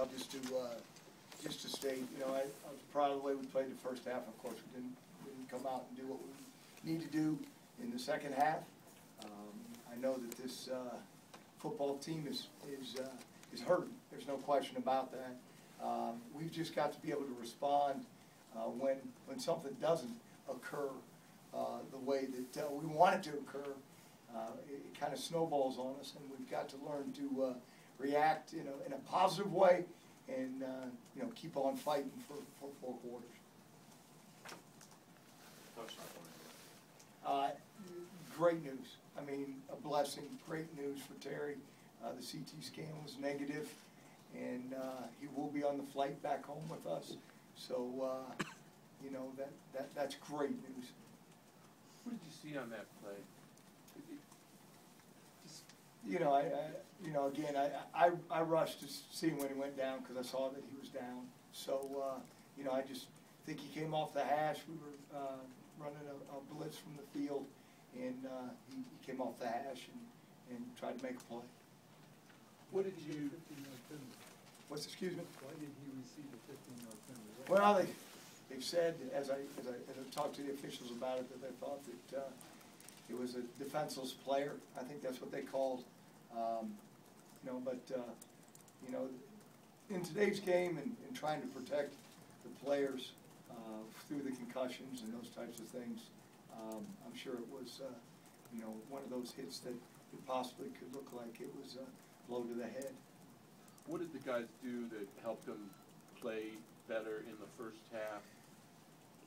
well, just to state, you know, I was proud of the way we played the first half. Of course, we didn't come out and do what we need to do in the second half. I know that this football team is hurting. There's no question about that. We've just got to be able to respond when something doesn't occur the way that we want it to occur. It kind of snowballs on us, and we've got to learn to react in a positive way, and you know, keep on fighting for 4 quarters. Great news. I mean, a blessing. Great news for Terry. The CT scan was negative, and he will be on the flight back home with us. So, you know, that's great news. What did you see on that play? You know, again, I rushed to see him when he went down because I saw that he was down. So, you know, I just think he came off the hash. We were running a blitz from the field, and he came off the hash and tried to make a play. What did you? What's, excuse me? Why did he receive a 15-yard penalty? Well, they've said, as I talked to the officials about it, that they thought that it was a defenseless player. I think that's what they called. You know, but you know, in today's game and trying to protect the players through the concussions and those types of things, I'm sure it was you know, one of those hits that it possibly could look like it was a blow to the head. What did the guys do that helped them play better in the first half?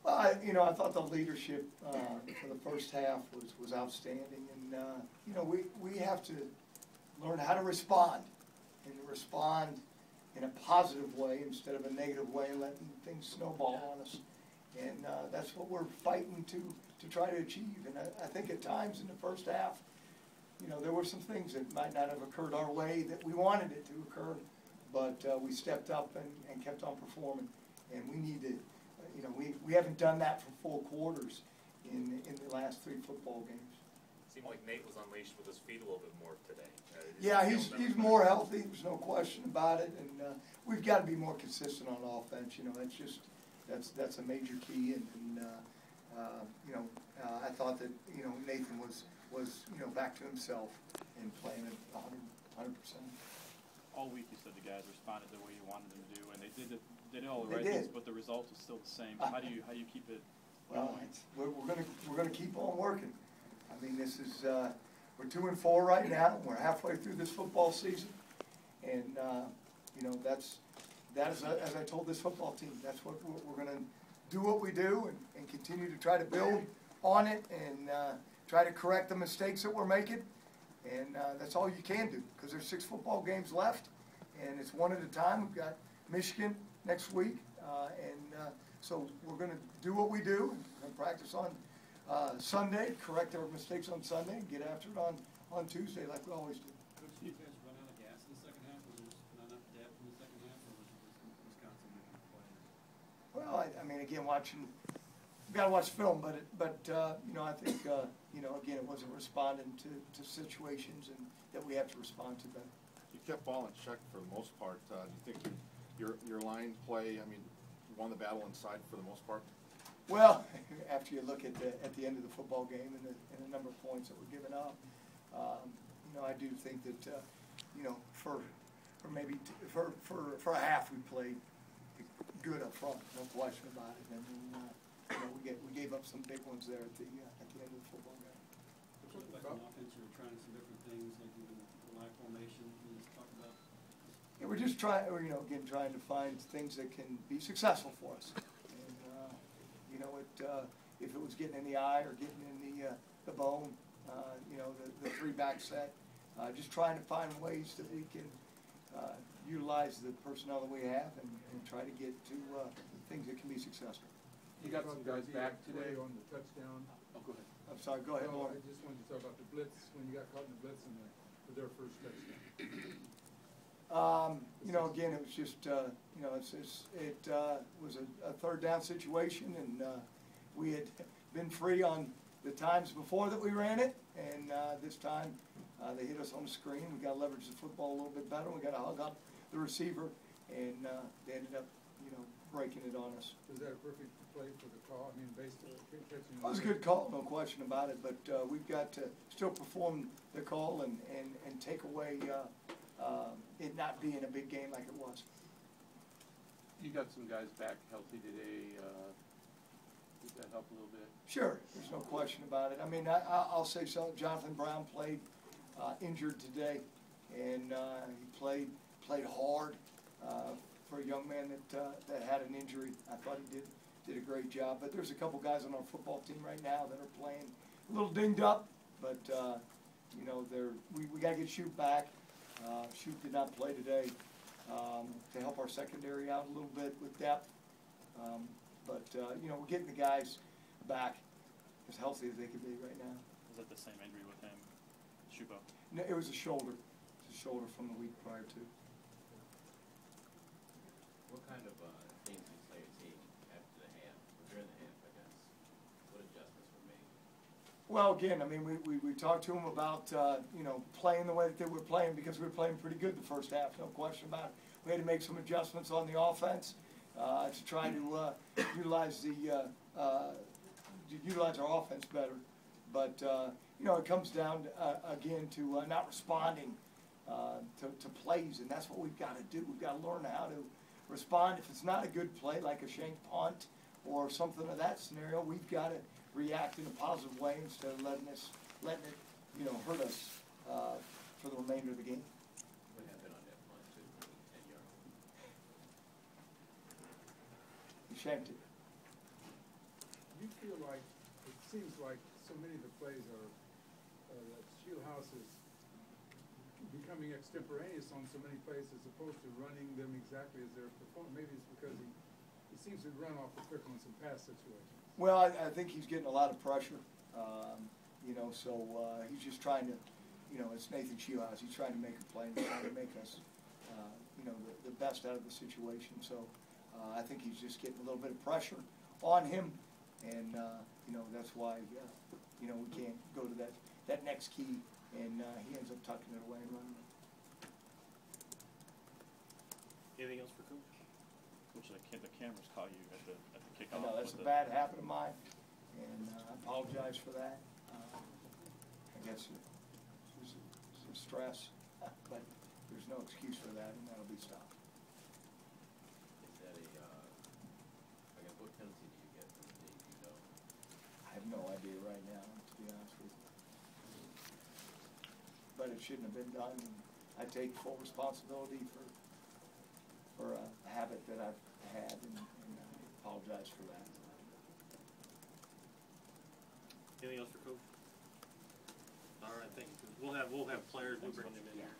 Well, you know, I thought the leadership for the first half was outstanding, and you know, we have to learn how to respond, and to respond in a positive way instead of a negative way and letting things snowball on us. And that's what we're fighting to try to achieve. And I think at times in the first half, you know, there were some things that might not have occurred our way that we wanted it to occur, but we stepped up and kept on performing. And we need to, you know, we haven't done that for 4 quarters in the last 3 football games. It seemed like Nate was unleashed with his feet a little bit more today. Yeah, he's more healthy. There's no question about it, and we've got to be more consistent on offense. You know, that's a major key. And you know, I thought that, you know, Nathan was you know, back to himself and playing at 100%. All week you said the guys responded the way you wanted them to do, and they did all the right things, but the result was still the same. How do you keep it? Well, we're gonna keep on working. I mean, this is we're 2-4 right now. We're halfway through this football season, and you know, that is, as I told this football team, that's what we're gonna do. What we do, and continue to try to build on it, and try to correct the mistakes that we're making. And that's all you can do, because there's 6 football games left, and it's one at a time. We've got Michigan next week, and so we're going to do what we do and practice on Sunday, correct our mistakes on Sunday, and get after it on Tuesday like we always do. Coach, did you guys run out of gas in the second half? Was there not enough depth in the second half, or was it Wisconsin making a play? Well, I mean, again, we've got to watch film, but you know, I think you know, again, it wasn't responding to situations and that we have to respond to them. You kept ball in check for the most part. Do you think your line play, I mean, won the battle inside for the most part? Well, after you look at the end of the football game and the number of points that were given up, you know, I do think that you know, for a half we played good up front, no question about it. And then, you know, we gave up some big ones there at the end of the football game. Which looked like on offense, you were trying some different things, like even the live formation. Can you just talk about? Yeah, we're just trying, you know, again, trying to find things that can be successful for us. And you know, if it was getting in the eye or getting in the bone, you know, the 3-back set, just trying to find ways that we can utilize the personnel that we have and try to get to things that can be successful. You got some guys back today on the touchdown. Oh, go ahead. I'm sorry, go ahead, No, Lauren. I just wanted to talk about the blitz, when you got caught in the blitz and with their first touchdown. You know, again, it was just, you know, it was a 3rd down situation, and we had been free on the times before that we ran it, and this time they hit us on the screen. We got to leverage the football a little bit better. We got to hug up the receiver and they ended up, breaking it on us. Was that a perfect play for the call? I mean, based on catching? It was a good call, no question about it, but we've got to still perform the call and take away it not being a big game like it was. You got some guys back healthy today, did that help a little bit? Sure, there's no question about it. I mean, I'll say so. Jonathan Brown played injured today, and he played hard for a young man that had an injury. I thought he did a great job. But there's a couple guys on our football team right now that are playing a little dinged up, but we got to get Shoot back. Shoot did not play today to help our secondary out a little bit with depth. But we're getting the guys back as healthy as they can be right now. Was that the same injury with him, Shubo? No, it was a shoulder. It was a shoulder from the week prior to. What kind of things did players see after the half, or during the half, I guess? What adjustments were made? Well, again, I mean, we talked to them about, playing the way that they were playing because we were playing pretty good the first half, no question about it. We had to make some adjustments on the offense to try to utilize our offense better. But, it comes down, again, to not responding to plays, and that's what we've got to do. We've got to learn how to respond. If it's not a good play, like a shank punt or something of that scenario, we've got to react in a positive way instead of letting it, hurt us for the remainder of the game. What happened on that punt, too, 10-yard? He shanked it. You feel like, it seems like so many of the plays are, that Shieldhouse is becoming extemporaneous on so many plays as opposed to running them exactly as they're performing. Maybe it's because he seems to run off the quick on some pass situations. Well, I think he's getting a lot of pressure, so he's just trying to, it's Nathan Shieldhouse. He's trying to make a play and trying to make us, the best out of the situation. So I think he's just getting a little bit of pressure on him, and, that's why, we can't go to that next key, and he ends up tucking it away and running it. Anything else for Coach? Coach, the cameras caught you at the kickoff. I know, that's a bad habit of mine, and I apologize for that. I guess it was some stress, but there's no excuse for that, and that'll be stopped. Is that I guess, what penalty do you get from the team, do you know? I have no idea right now, to be honest with you. But it shouldn't have been done, and I take full responsibility for a habit that I've had, and I apologize for that. Anything else for Coach? All right, thank you. We'll have players, we'll bring them in here.